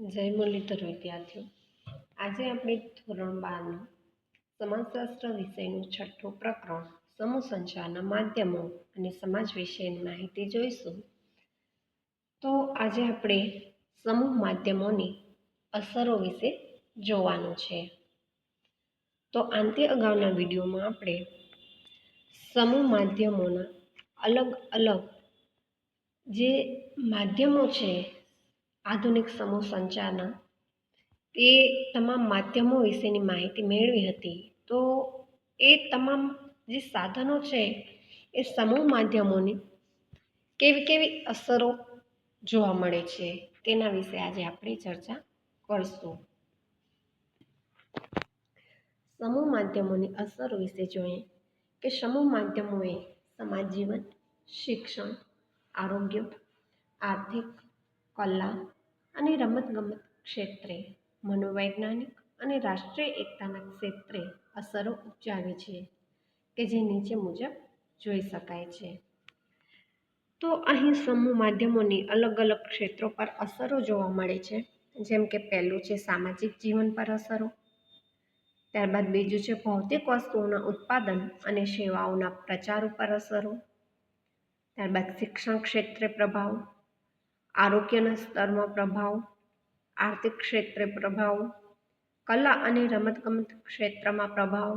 જય મુરલીધર વિદ્યાર્થીઓ, આજે આપણે ધોરણ 12નું સમાજશાસ્ત્ર વિષયનું છઠ્ઠું પ્રકરણ સમૂહ સંચારના માધ્યમો અને સમાજ વિશેની માહિતી જોઈશું. તો આજે આપણે સમૂહ માધ્યમોની અસરો વિશે જોવાનું છે. તો આંતે અગાઉના વિડીયોમાં આપણે સમૂહ માધ્યમોના અલગ અલગ જે માધ્યમો છે આધુનિક સમૂહ સંચારના, તે તમામ માધ્યમો વિશેની માહિતી મેળવી હતી. તો એ તમામ જે સાધનો છે એ સમૂહ માધ્યમોની કેવી કેવી અસરો જોવા મળે છે તેના વિશે આજે આપણે ચર્ચા કરશું. સમૂહ માધ્યમોની અસરો વિશે જોઈએ કે સમૂહ માધ્યમોએ સમાજ જીવન, શિક્ષણ, આરોગ્ય, આર્થિક, કલા અને રમતગમત ક્ષેત્રે, મનોવૈજ્ઞાનિક અને રાષ્ટ્રીય એકતાના ક્ષેત્રે અસરો ઉપજાવી છે કે જે નીચે મુજબ જોઈ શકાય છે. તો અહીં સમૂહ માધ્યમોની અલગ અલગ ક્ષેત્રો પર અસરો જોવા મળે છે. જેમ કે પહેલું છે સામાજિક જીવન પર અસરો, ત્યારબાદ બીજું છે ભૌતિક વસ્તુઓના ઉત્પાદન અને સેવાઓના પ્રચાર ઉપર અસરો, ત્યારબાદ શિક્ષણ ક્ષેત્રે પ્રભાવ, આરોગ્યના સ્તરમાં પ્રભાવ, આર્થિક ક્ષેત્રે પ્રભાવ, કલા અને રમતગમત ક્ષેત્રમાં પ્રભાવ,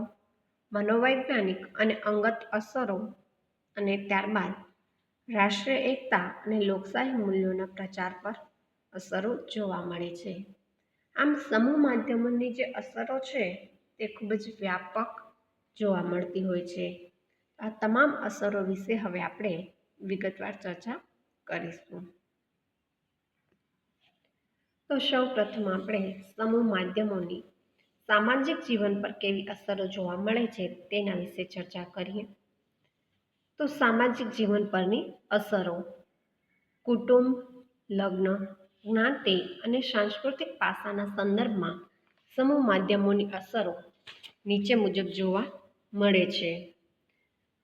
મનોવૈજ્ઞાનિક અને અંગત અસરો, અને ત્યારબાદ રાષ્ટ્રીય એકતા અને લોકશાહી મૂલ્યોના પ્રચાર પર અસરો જોવા મળે છે. આમ સમૂહ માધ્યમોની જે અસરો છે તે ખૂબ જ વ્યાપક જોવા મળતી હોય છે. આ તમામ અસરો વિશે હવે આપણે વિગતવાર ચર્ચા કરીશું. તો સૌ પ્રથમ આપણે સમૂહ માધ્યમોની સામાજિક જીવન પર કેવી અસરો જોવા મળે છે તેના વિશે ચર્ચા કરીએ. તો સામાજિક જીવન પરની અસરો કુટુંબ, લગ્ન, જ્ઞાતિ અને સાંસ્કૃતિક પાસાના સંદર્ભમાં સમૂહ માધ્યમોની અસરો નીચે મુજબ જોવા મળે છે.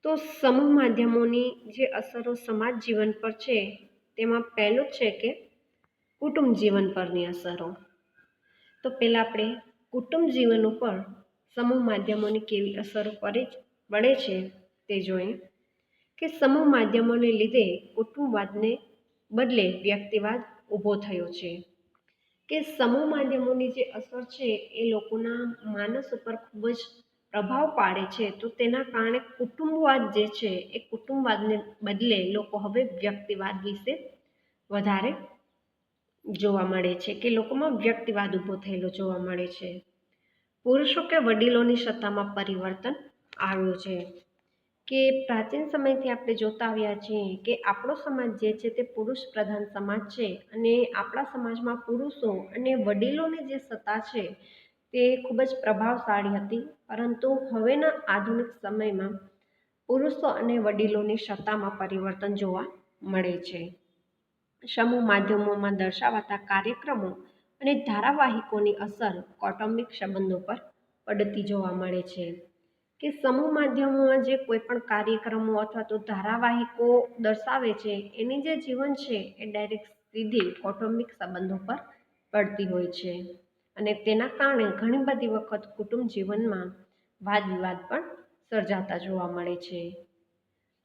તો સમૂહ માધ્યમોની જે અસરો સમાજ જીવન પર છે તેમાં પહેલું છે કે કુટુંબ જીવન પરની અસરો. તો પહેલાં આપણે કુટુંબ જીવન ઉપર સમૂહ માધ્યમોની કેવી અસરો પડે છે તે જોઈએ કે સમૂહ માધ્યમોને લીધે કુટુંબવાદને બદલે વ્યક્તિવાદ ઊભો થયો છે. કે સમૂહ માધ્યમોની જે અસર છે એ લોકોના માનસ ઉપર ખૂબ જ પ્રભાવ પાડે છે. તો તેના કારણે કુટુંબવાદ જે છે એ કુટુંબવાદને બદલે લોકો હવે વ્યક્તિવાદ વિશે વધારે જોવા મળે છે કે લોકોમાં વ્યક્તિવાદ ઊભો થયેલો જોવા મળે છે. પુરુષો કે વડીલોની સત્તામાં પરિવર્તન આવ્યું છે. કે પ્રાચીન સમયથી આપણે જોતા આવ્યા છીએ કે આપણો સમાજ જે છે તે પુરુષ પ્રધાન સમાજ છે અને આપણા સમાજમાં પુરુષો અને વડીલોની જે સત્તા છે તે ખૂબ જ પ્રભાવશાળી હતી. પરંતુ હવેના આધુનિક સમયમાં પુરુષો અને વડીલોની સત્તામાં પરિવર્તન જોવા મળે છે. સમૂહ માધ્યમોમાં દર્શાવાતા કાર્યક્રમો અને ધારાવાહિકોની અસર કૌટુંબિક સંબંધો પર પડતી જોવા મળે છે. કે સમૂહ માધ્યમોમાં જે કોઈ પણ કાર્યક્રમો અથવા તો ધારાવાહિકો દર્શાવે છે એની જે જીવન છે એ ડાયરેક્ટ સીધી કૌટુંબિક સંબંધો પર પડતી હોય છે. અને તેના કારણે ઘણી બધી વખત કુટુંબ જીવનમાં વાદ વિવાદ પણ સર્જાતા જોવા મળે છે.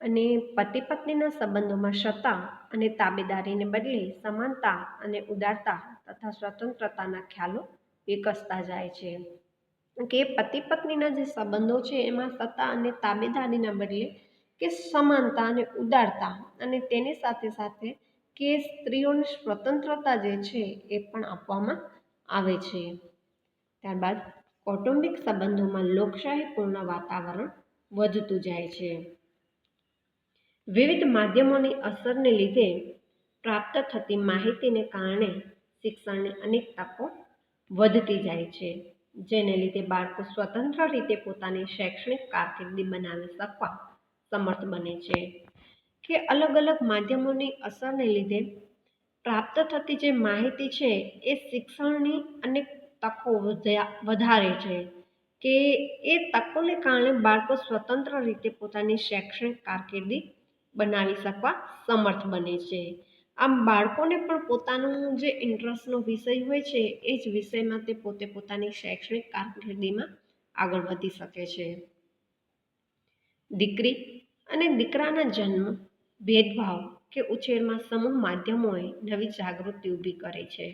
અને પતિ પત્નીના સંબંધોમાં સત્તા અને તાબેદારીને બદલે સમાનતા અને ઉદારતા તથા સ્વતંત્રતાના ખ્યાલો વિકસતા જાય છે. કે પતિ પત્નીના જે સંબંધો છે એમાં સત્તા અને તાબેદારીના બદલે કે સમાનતા અને ઉદારતા, અને તેની સાથે સાથે કે સ્ત્રીઓની સ્વતંત્રતા જે છે એ પણ આપવામાં આવે છે. ત્યારબાદ કૌટુંબિક સંબંધોમાં લોકશાહીપૂર્ણ વાતાવરણ વધતું જાય છે. વિવિધ માધ્યમોની અસરને લીધે પ્રાપ્ત થતી માહિતીને કારણે શિક્ષણની અનેક તકો વધતી જાય છે, જેને લીધે બાળકો સ્વતંત્ર રીતે પોતાની શૈક્ષણિક કારકિર્દી બનાવી શકવા સમર્થ બને છે. કે અલગ અલગ માધ્યમોની અસરને લીધે પ્રાપ્ત થતી જે માહિતી છે એ શિક્ષણની અનેક તકો વધારે છે. કે એ તકોને કારણે બાળકો સ્વતંત્ર રીતે પોતાની શૈક્ષણિક કારકિર્દી બનાવી શકવા સમર્થ બને છે. આમ બાળકોને પણ પોતાનું જે ઇન્ટરેસ્ટનો વિષય હોય છે એ જ વિષયમાં તે પોતે પોતાની શૈક્ષણિક કારકિર્દીમાં આગળ વધી શકે છે. દીકરી અને દીકરાના જન્મ, ભેદભાવ કે ઉછેરમાં સમૂહ માધ્યમોએ નવી જાગૃતિ ઊભી કરે છે.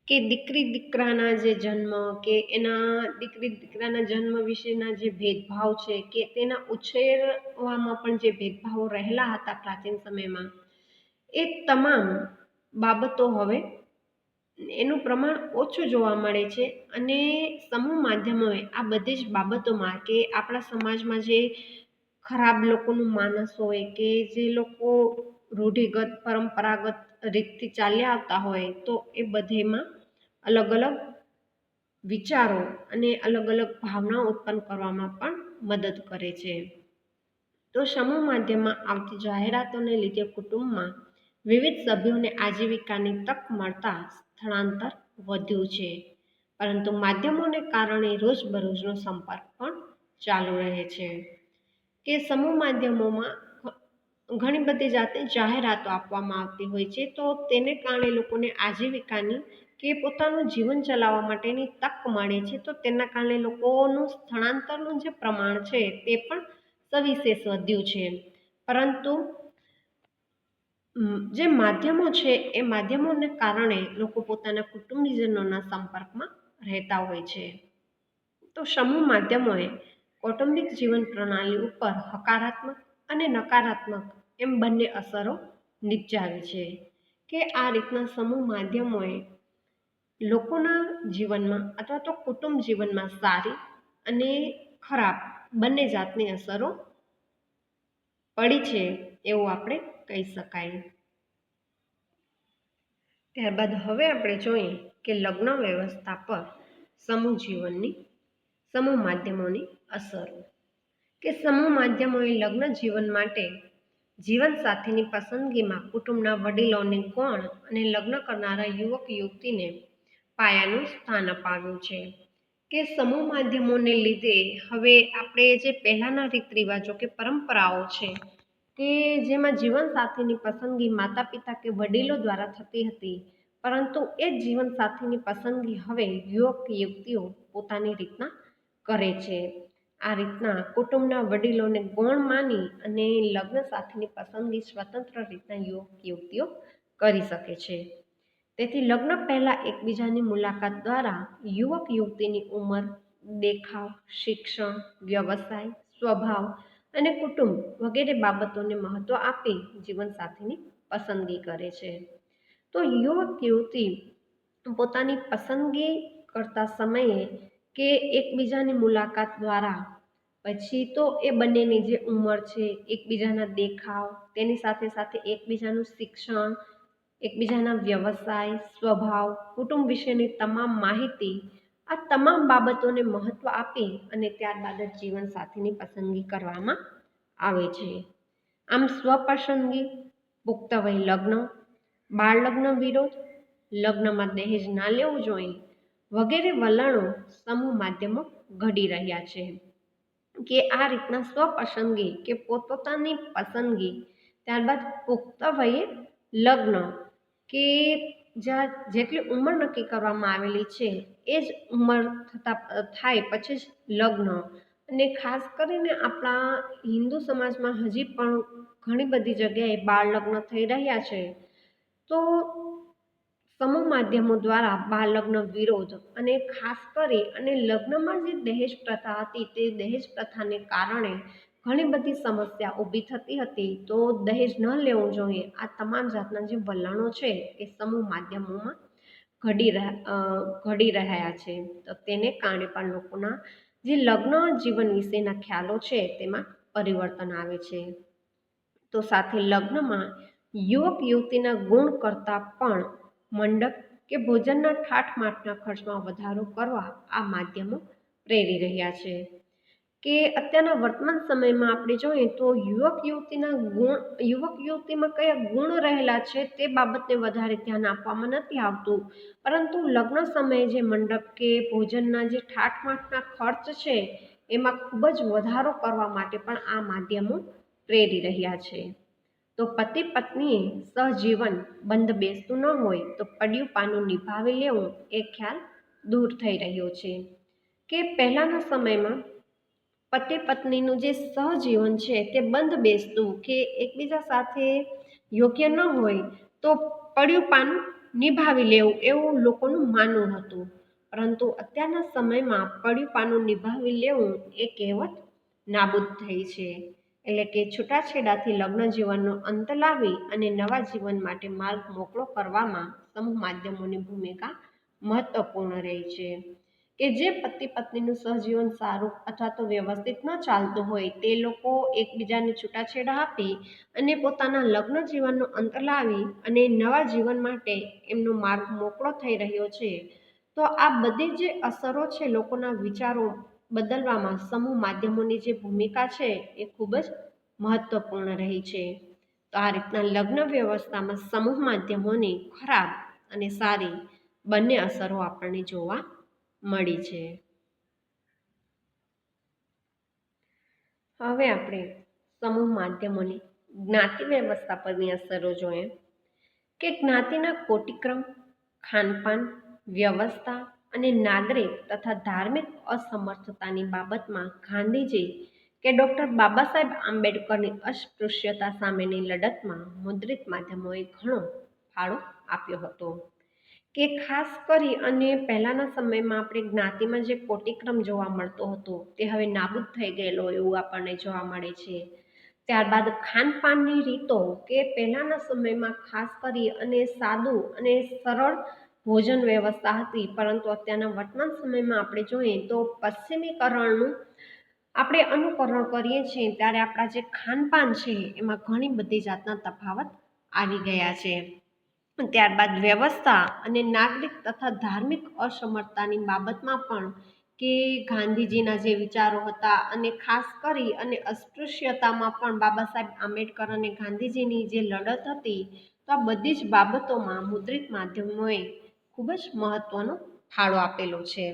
કે દીકરી દીકરાના જે જન્મ કે એના દીકરી દીકરાના જન્મ વિશેના જે ભેદભાવ છે કે તેના ઉછેરવામાં પણ જે ભેદભાવો રહેલા હતા પ્રાચીન સમયમાં, એ તમામ બાબતો હવે એનું પ્રમાણ ઓછું જોવા મળે છે. અને સમૂહ માધ્યમોએ આ બધી જ બાબતોમાં કે આપણા સમાજમાં જે ખરાબ લોકોનું માનસ હોય કે જે લોકો રૂઢિગત પરંપરાગત રીતથી ચાલ્યા આવતા હોય તો એ બધેમાં અલગ અલગ વિચારો અને અલગ અલગ ભાવનાઓ ઉત્પન્ન કરવામાં પણ મદદ કરે છે. તો સમૂહ માધ્યમમાં આવતી જાહેરાતોને લીધે કુટુંબમાં વિવિધ સભ્યોને આજીવિકાની તક મળતા સ્થળાંતર વધ્યું છે. પરંતુ માધ્યમોને કારણે રોજબરોજનો સંપર્ક પણ ચાલુ રહે છે. કે સમૂહ માધ્યમોમાં ઘણી બધી જાતની જાહેરાતો આપવામાં આવતી હોય છે, તો તેને કારણે લોકોને આજીવિકાની કે પોતાનું જીવન ચલાવવા માટેની તક મળે છે. તો તેના કારણે લોકોનું સ્થળાંતરનું જે પ્રમાણ છે તે પણ સવિશેષ વધ્યું છે. પરંતુ જે માધ્યમો છે એ માધ્યમોને કારણે લોકો પોતાના કુટુંબીજનોના સંપર્કમાં રહેતા હોય છે. તો સમૂહ માધ્યમોએ કૌટુંબિક જીવન પ્રણાલી ઉપર હકારાત્મક અને નકારાત્મક એમ બંને અસરો નિપજાવી છે. કે આ રીતના સમૂહ માધ્યમોએ લોકોના જીવનમાં અથવા તો કુટુંબ જીવનમાં સારી અને ખરાબ બંને જાતની અસરો પડી છે એવું આપણે કહી શકાય. ત્યારબાદ હવે આપણે જોઈએ કે લગ્ન વ્યવસ્થા પર સમૂહ માધ્યમોની અસરો. કે સમૂહ માધ્યમોએ લગ્ન જીવન માટે જીવનસાથીની પસંદગીમાં કુટુંબના વડીલોની કોણ અને લગ્ન કરનારા યુવક યુવતીને પાયાનું સ્થાન અપાવ્યું છે. કે સમૂહ માધ્યમોને લીધે હવે આપણે જે પહેલાંના રીત રિવાજો કે પરંપરાઓ છે કે જેમાં જીવનસાથીની પસંદગી માતા પિતા કે વડીલો દ્વારા થતી હતી, પરંતુ એ જ જીવનસાથીની પસંદગી હવે યુવક યુવતીઓ પોતાની રીતના કરે છે. આ રીતના કુટુંબના વડીલોને ગૌણ માની અને લગ્ન સાથેની પસંદગી સ્વતંત્ર રીતના યુવક યુવતીઓ કરી શકે છે. તેથી લગ્ન પહેલા એકબીજાની મુલાકાત દ્વારા યુવક યુવતીની ઉંમર, દેખાવ, શિક્ષણ, વ્યવસાય, સ્વભાવ અને કુટુંબ વગેરે બાબતોને મહત્વ આપી જીવનસાથીની પસંદગી કરે છે. તો યુવક યુવતી પોતાની પસંદગી કરતા સમયે કે એકબીજાની મુલાકાત દ્વારા પછી તો એ બંનેની જે ઉંમર છે, એકબીજાના દેખાવ, તેની સાથે સાથે એકબીજાનું શિક્ષણ, એકબીજાના વ્યવસાય, સ્વભાવ, કુટુંબ વિશેની તમામ માહિતી, આ તમામ બાબતોને મહત્વ આપી અને ત્યારબાદ જ જીવનસાથીની પસંદગી કરવામાં આવે છે. આમ સ્વપસંદગી, પુખ્ત વય લગ્ન, બાળ લગ્ન વિરોધ, લગ્નમાં દહેજ ના લેવું જોઈએ વગેરે વલણો સમૂહ માધ્યમો ઘડી રહ્યા છે. કે આ રીતના સ્વપસંદગી કે પોતપોતાની પસંદગી, ત્યારબાદ પુખ્ત વયે લગ્ન કે જ્યાં જેટલી ઉંમર નક્કી કરવામાં આવેલી છે એ જ ઉંમર થાય પછી જ લગ્ન. અને ખાસ કરીને આપણા હિન્દુ સમાજમાં હજી પણ ઘણી બધી જગ્યાએ બાળ લગ્ન થઈ રહ્યા છે. તો સમૂહ માધ્યમો દ્વારા બાળ લગ્ન વિરોધ અને ખાસ કરી અને લગ્નમાં જે દહેજ પ્રથા હતી તે દહેજ પ્રથાને કારણે ઘણી બધી સમસ્યા ઊભી થતી હતી. તો દહેજ ન લેવું જોઈએ, આ તમામ જાતના જે વલણો છે એ સમૂહ માધ્યમોમાં ઘડી રહ્યા છે. તો તેને કારણે પણ લોકોના જે લગ્ન જીવન વિશેના ખ્યાલો છે તેમાં પરિવર્તન આવે છે. તો સાથે લગ્નમાં યુવક યુવતીના ગુણ કરતાં પણ મંડપ કે ભોજનના ઠાઠમાઠના ખર્ચમાં વધારો કરવા આ માધ્યમો પ્રેરી રહ્યા છે. કે અત્યારના વર્તમાન સમયમાં આપણે જોઈએ તો યુવક યુવતીમાં કયા ગુણ રહેલા છે તે બાબતને વધારે ધ્યાન આપવામાં નથી આવતું, પરંતુ લગ્ન સમયે જે મંડપ કે ભોજનના જે ઠાઠમાઠના ખર્ચ છે એમાં ખૂબ જ વધારો કરવા માટે પણ આ માધ્યમો પ્રેરી રહ્યા છે. તો પતિ પત્નીએ સહજીવન બંધ બેસતું ન હોય તો પડ્યું પાનું નિભાવી લેવું એ ખ્યાલ દૂર થઈ રહ્યો છે. કે પહેલાના સમયમાં પતિ પત્નીનું જે સહજીવન છે તે બંધ બેસતું કે એકબીજા સાથે યોગ્ય ન હોય તો પડ્યું પાનું નિભાવી લેવું એવું લોકોનું માનવું હતું. પરંતુ અત્યારના સમયમાં પડ્યું પાનું નિભાવી લેવું એ કહેવત નાબૂદ થઈ છે. એટલે કે છૂટાછેડાથી લગ્ન જીવનનો અંત લાવી અને નવા જીવન માટે માર્ગ મોકળો કરવામાં સમૂહ માધ્યમોની ભૂમિકા મહત્વપૂર્ણ રહી છે. કે જે પતિ પત્નીનું સહજીવન સારું અથવા તો વ્યવસ્થિત ન ચાલતું હોય તે લોકો એકબીજાને છૂટાછેડા આપી અને પોતાના લગ્ન જીવનનો અંત લાવી અને નવા જીવન માટે એમનો માર્ગ મોકળો થઈ રહ્યો છે. તો આ બધી જે અસરો છે લોકોના વિચારો બદલવામાં સમૂહ માધ્યમોની જે ભૂમિકા છે એ ખૂબ જ મહત્વપૂર્ણ રહી છે. તો આ રીતના લગ્ન વ્યવસ્થામાં સમૂહ માધ્યમોની ખરાબ અને સારી બંને અસરો આપણને જોવા મળી છે. હવે આપણે સમૂહ માધ્યમોની જ્ઞાતિ વ્યવસ્થા પરની અસરો જોઈએ. કે જ્ઞાતિના કોટિક્રમ, ખાનપાન, વ્યવસ્થા અને નાગરિક તથા ધાર્મિક અસમર્થતાની બાબતમાં ગાંધીજી કે ડૉક્ટર બાબા સાહેબ આંબેડકરની અસ્પૃશ્યતા સામેની લડતમાં મુદ્રિત માધ્યમોએ ઘણો ફાળો આપ્યો હતો. કે ખાસ કરી અને પહેલાના સમયમાં આપણે જ્ઞાતિમાં જે કોટિક્રમ જોવા મળતો હતો તે હવે નાબૂદ થઈ ગયેલો એવું આપણને જોવા મળે છે. ત્યારબાદ ખાનપાનની રીતો કે પહેલાના સમયમાં ખાસ કરી અને સાદું અને સરળ ભોજન વ્યવસ્થા હતી, પરંતુ અત્યારના વર્તમાન સમયમાં આપણે જોઈએ તો પશ્ચિમીકરણનું આપણે અનુકરણ કરીએ છીએ ત્યારે આપણા જે ખાનપાન છે એમાં ઘણી બધી જાતના તફાવત આવી ગયા છે. ત્યારબાદ વ્યવસ્થા અને નાગરિક તથા ધાર્મિક અસમર્થતાની બાબતમાં પણ કે ગાંધીજીના જે વિચારો હતા અને ખાસ કરી અને અસ્પૃશ્યતામાં પણ બાબા સાહેબ આંબેડકર અને ગાંધીજીની જે લડત હતી, તો આ બધી જ બાબતોમાં મુદ્રિત માધ્યમોએ ખૂબ જ મહત્વનો ફાળો આપેલો છે.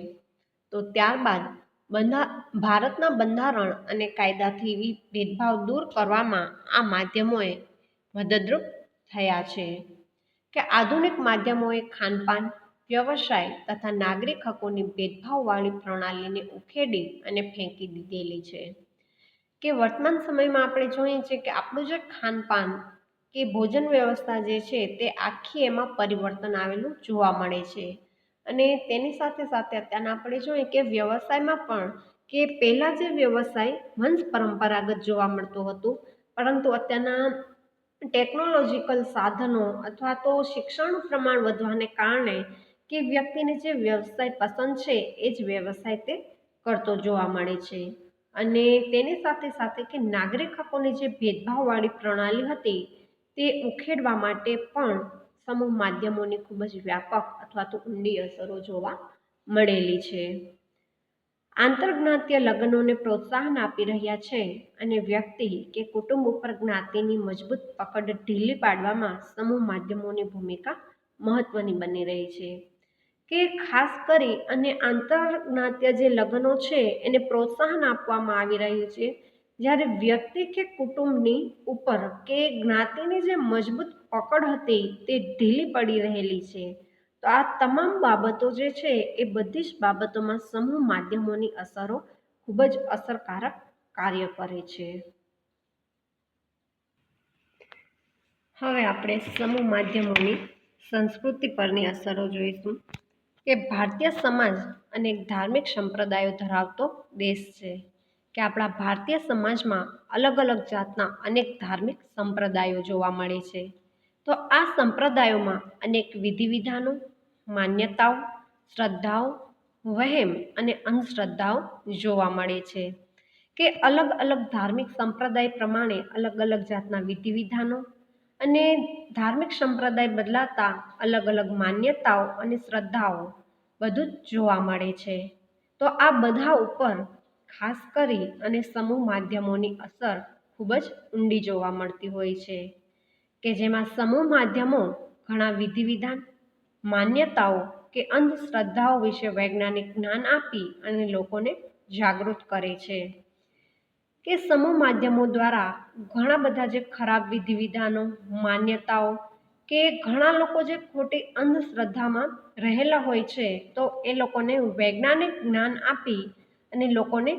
તો ત્યારબાદ ભારતના બંધારણ અને કાયદાથી ભેદભાવ દૂર કરવામાં આ માધ્યમોએ મદદરૂપ થયા છે. કે આધુનિક માધ્યમોએ ખાનપાન, વ્યવસાય તથા નાગરિક હકોની ભેદભાવવાળી પ્રણાલીને ઉખેડી અને ફેંકી દીધેલી છે. કે વર્તમાન સમયમાં આપણે જોઈએ છીએ કે આપણું જે ખાનપાન કે ભોજન વ્યવસ્થા જે છે તે આખી એમાં પરિવર્તન આવેલું જોવા મળે છે. અને તેની સાથે સાથે અત્યારના આપણે જોઈએ કે વ્યવસાયમાં પણ કે પહેલાં જે વ્યવસાય વંશ પરંપરાગત જોવા મળતું હતું, પરંતુ અત્યારના ટેકનોલોજીકલ સાધનો અથવા તો શિક્ષણનું પ્રમાણ વધવાને કારણે કે વ્યક્તિને જે વ્યવસાય પસંદ છે એ જ વ્યવસાય તે કરતો જોવા મળે છે. અને તેની સાથે સાથે કે નાગરિક હકોની જે ભેદભાવવાળી પ્રણાલી હતી તે ઉખેડવા માટે પણ સમૂહ માધ્યમોની ખૂબ જ વ્યાપક અથવા તો ઊંડી અસરો જોવા મળેલી છે. આંતરજ્ઞાતીય લગ્નોને પ્રોત્સાહન આપી રહ્યા છે અને વ્યક્તિ કે કુટુંબ ઉપર જ્ઞાતિની મજબૂત પકડ ઢીલી પાડવામાં સમૂહ માધ્યમોની ભૂમિકા મહત્વની બની રહી છે. કે ખાસ કરી અને આંતરજ્ઞાતીય જે લગ્નો છે એને પ્રોત્સાહન આપવામાં આવી રહ્યું છે, જ્યારે વ્યક્તિ કે કુટુંબની ઉપર કે જ્ઞાતિની જે મજબૂત પકડ હતી તે ઢીલી પડી રહેલી છે. તો આ તમામ બાબતો જે છે એ બધી જ બાબતોમાં સમૂહ માધ્યમોની અસરો ખૂબ જ અસરકારક કાર્ય કરે છે. હવે આપણે સમૂહ માધ્યમોની સંસ્કૃતિ પરની અસરો જોઈશું. કે ભારતીય સમાજ અનેક ધાર્મિક સંપ્રદાયો ધરાવતો દેશ છે. કે આપણા ભારતીય સમાજમાં અલગ અલગ જાતના અનેક ધાર્મિક સંપ્રદાયો જોવા મળે છે. તો આ સંપ્રદાયોમાં અનેક વિધિ વિધાનો, માન્યતાઓ, શ્રદ્ધાઓ, વહેમ અને અંધશ્રદ્ધાઓ જોવા મળે છે. કે અલગ અલગ ધાર્મિક સંપ્રદાય પ્રમાણે અલગ અલગ જાતના વિધિ વિધાનો અને ધાર્મિક સંપ્રદાય બદલાતા અલગ અલગ માન્યતાઓ અને શ્રદ્ધાઓ બધું જ જોવા મળે છે. તો આ બધા ઉપર ખાસ કરી અને સમૂહ માધ્યમોની અસર ખૂબ જ ઊંડી જોવા મળતી હોય છે. કે જેમાં સમૂહ માધ્યમો ઘણા વિધિ વિધાન, માન્યતાઓ કે અંધશ્રદ્ધાઓ વિશે વૈજ્ઞાનિક જ્ઞાન આપી અને લોકોને જાગૃત કરે છે. કે સમૂહ માધ્યમો દ્વારા ઘણા બધા જે ખરાબ વિધિ વિધાનો, માન્યતાઓ કે ઘણા લોકો જે ખોટી અંધશ્રદ્ધામાં રહેલા હોય છે, તો એ લોકોને વૈજ્ઞાનિક જ્ઞાન આપી અને લોકોને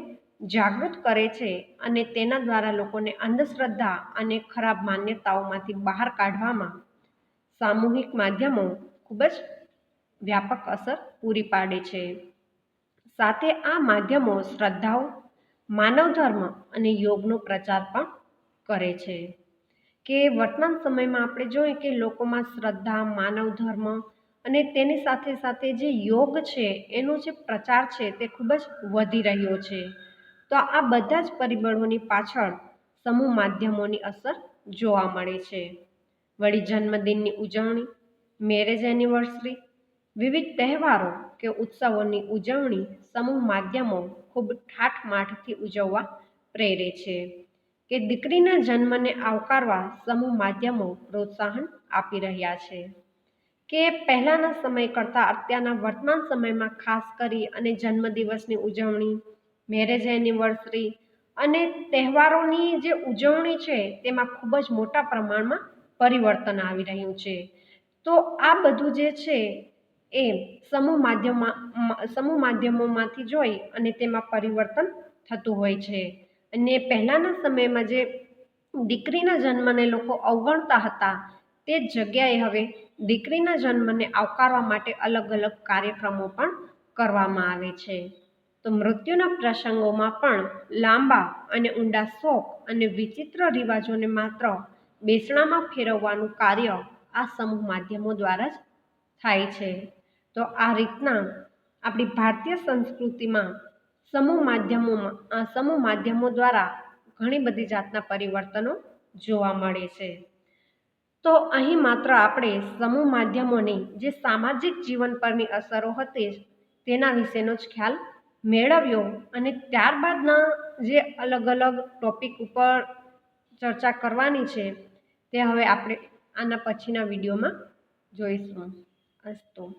જાગૃત કરે છે અને તેના દ્વારા લોકોને અંધશ્રદ્ધા અને ખરાબ માન્યતાઓમાંથી બહાર કાઢવામાં સામૂહિક માધ્યમો ખૂબ જ વ્યાપક અસર પૂરી પાડે છે. સાથે આ માધ્યમો શ્રદ્ધાઓ, માનવ ધર્મ અને યોગનો પ્રચાર પણ કરે છે. કે વર્તમાન સમયમાં આપણે જોઈએ કે લોકોમાં શ્રદ્ધા, માનવ ધર્મ અને તેની સાથે સાથે જે યોગ છે એનો જે પ્રચાર છે તે ખૂબ જ વધી રહ્યો છે. તો આ બધા જ પરિબળોની પાછળ સમૂહ માધ્યમોની અસર જોવા મળે છે. વળી જન્મદિનની ઉજવણી, મેરેજ એનિવર્સરી, વિવિધ તહેવારો કે ઉત્સવોની ઉજવણી સમૂહ માધ્યમો ખૂબ ઠાઠમાઠથી ઉજવવા પ્રેરે છે. કે દીકરીના જન્મને આવકારવા સમૂહ માધ્યમો પ્રોત્સાહન આપી રહ્યા છે. કે પહેલાના સમય કરતાં અત્યારના વર્તમાન સમયમાં ખાસ કરી અને જન્મદિવસની ઉજવણી, મેરેજ એનિવર્સરી અને તહેવારોની જે ઉજવણી છે તેમાં ખૂબ જ મોટા પ્રમાણમાં પરિવર્તન આવી રહ્યું છે. તો આ બધું જે છે એ સમૂહ માધ્યમોમાંથી જોઈ અને તેમાં પરિવર્તન થતું હોય છે. અને પહેલાના સમયમાં જે દીકરીના જન્મને લોકો અવગણતા હતા તે જ જગ્યાએ હવે દીકરીના જન્મને આવકારવા માટે અલગ અલગ કાર્યક્રમો પણ કરવામાં આવે છે. તો મૃત્યુના પ્રસંગોમાં પણ લાંબા અને ઊંડા શોક અને વિચિત્ર રિવાજોને માત્ર બેસણામાં ફેરવવાનું કાર્ય આ સમૂહ માધ્યમો દ્વારા જ થાય છે. તો આ રીતના આપણી ભારતીય સંસ્કૃતિમાં સમૂહ માધ્યમો દ્વારા ઘણી બધી જાતના પરિવર્તનો જોવા મળે છે. તો અહીં માત્ર આપણે સમૂહ માધ્યમોની જે સામાજિક જીવન પરની અસરો હતી તેના વિશેનો જ ખ્યાલ મેળવ્યો અને ત્યારબાદના જે અલગ અલગ ટોપિક ઉપર ચર્ચા કરવાની છે તે હવે આપણે આના પછીના વિડીયોમાં જોઈશું. અસ્તુ.